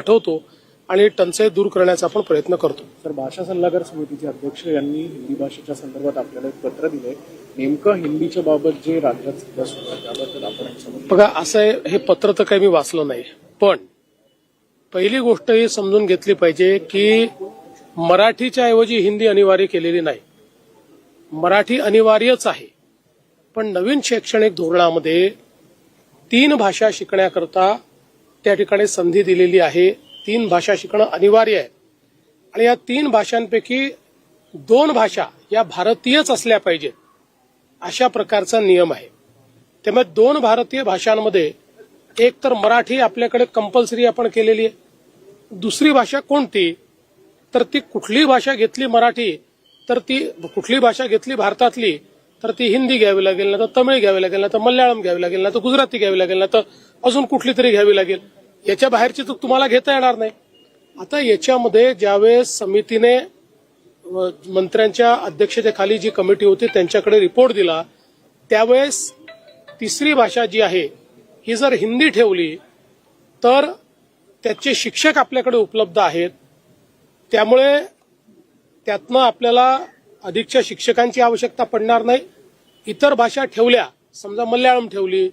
पाठवतो आणि टंचाई दूर करण्याचा आपण प्रयत्न करतो. तर भाषा सल्लागार समितीचे अध्यक्ष यांनी हिंदी भाषेच्या संदर्भात आपल्याला एक पत्र दिलंय. नेमकं हिंदीच्या बाबत जे राज्यात सध्या सुरू आहे त्याबद्दल आपण बघा, असं आहे, हे पत्र तर काही मी वाचलं नाही, पण पहिली गोष्ट ही समजून घेतली पाहिजे की मराठीच्या ऐवजी हिंदी अनिवार्य केलेली नाही. मराठी अनिवार्यच आहे, पण नवीन शैक्षणिक धोरणामध्ये 3 भाषा शिकण्याकरता त्या ठिकाणी संधी दिलेली आहे. 3 भाषा शिकणं अनिवार्य आहे आणि या 3 भाषांपैकी 2 भाषा या भारतीयच असल्या पाहिजेत अशा प्रकारचा नियम आहे. त्यामुळे 2 भारतीय भाषांमध्ये एक तर मराठी आपल्याकडे कंपल्सरी आपण केलेली आहे. दुसरी भाषा कोणती, तर ती कुठली भाषा घेतली मराठी, तर ती कुठली भाषा घेतली भारतातली, तर ती हिंदी घ्यावी लागेल, ना तर तमिळ घ्यावी लागेल, ना तर मल्याळम घ्यावी लागेल, ना तर गुजराती घ्यावी लागेल, ना तर अजून कुठली तरी घ्यावी लागेल. याच्या बाहेरची तर तुम्हाला घेता येणार नाही. आता याच्यामध्ये ज्यावेळेस समितीने मंत्र्यांच्या अध्यक्षतेखाली जी कमिटी होती त्यांच्याकडे रिपोर्ट दिला, त्यावेळेस तिसरी भाषा जी आहे ही जर हिंदी ठेवली तर त्याचे शिक्षक आपल्याकडे उपलब्ध आहेत. त्यामुळे त्यातनं आपल्याला अधिकच्या शिक्षकांची आवश्यकता पडणार नाही. इतर भाषा ठेवल्या, समजा मल्याळम ठेवली,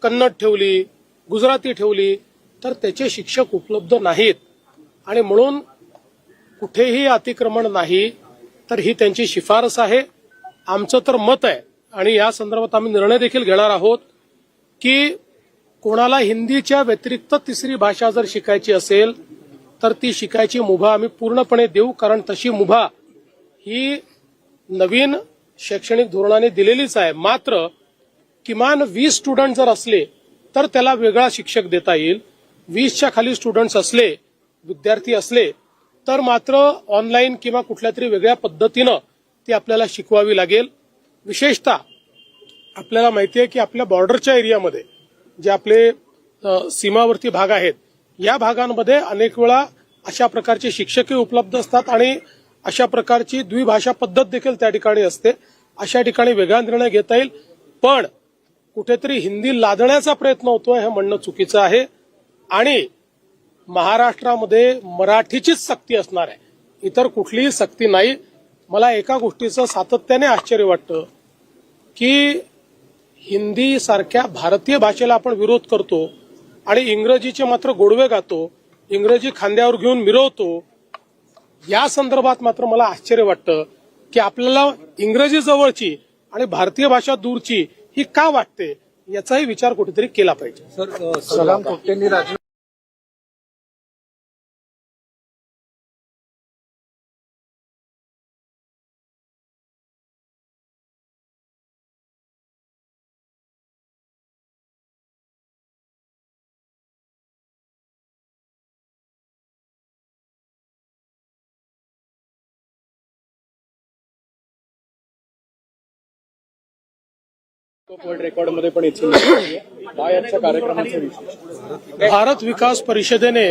कन्नड ठेवली, गुजराती ठेवली, तर त्याचे शिक्षक उपलब्ध नाहीत आणि म्हणून कुठेही अतिक्रमण नाही. तर ही त्यांची शिफारस आहे. आमचं तर मत आहे आणि या संदर्भात आम्ही निर्णय देखील घेणार आहोत की कोणाला हिंदीच्या व्यतिरिक्त तिसरी भाषा जर शिकायची असेल तर ती शिकायची मुभा आम्ही पूर्णपणे देऊ, कारण तशी मुभा ही नवीन शैक्षणिक धोरणाने दिलेलीच आहे. मात्र किमान 20 स्टुडंट जर असले तर त्याला वेगळा शिक्षक देता येईल. 20च्या खाली स्टुडंट्स असले, विद्यार्थी असले, तर मात्र ऑनलाईन किंवा कुठल्या तरी वेगळ्या पद्धतीनं ती आपल्याला शिकवावी लागेल. विशेषतः आपल्याला माहिती आहे की आपल्या बॉर्डरच्या एरियामध्ये जे आपले सीमावर्ती भाग आहेत, या भागांमध्ये अनेक वेळा अशा प्रकारचे शिक्षकही उपलब्ध असतात आणि अशा प्रकारची द्विभाषा पद्धत देखील त्या ठिकाणी असते. अशा ठिकाणी वेगळा निर्णय घेता येईल, पण कुठेतरी हिंदी लादण्याचा प्रयत्न होतोय हे म्हणणं चुकीचं आहे. आणि महाराष्ट्रामध्ये मराठीचीच सक्ती असणार आहे, इतर कुठलीही सक्ती नाही. मला एका गोष्टीचं सातत्याने आश्चर्य वाटतं की हिंदी सारख्या भारतीय भाषेला आपण विरोध करतो आणि इंग्रजीचे मात्र गोडवे गातो, इंग्रजी खांद्यावर घेऊन मिरवतो. या संदर्भात मात्र मला आश्चर्य वाटतं की आपल्याला इंग्रजी जवळची आणि भारतीय भाषा दूरची ही का वाटते, याचाही विचार कुठेतरी केला पाहिजे. सर, सलाम खोपटेंनी वर्ल्ड रेकॉर्डमध्ये पण इथे कार्यक्रमाचा विशेष भारत विकास परिषदेने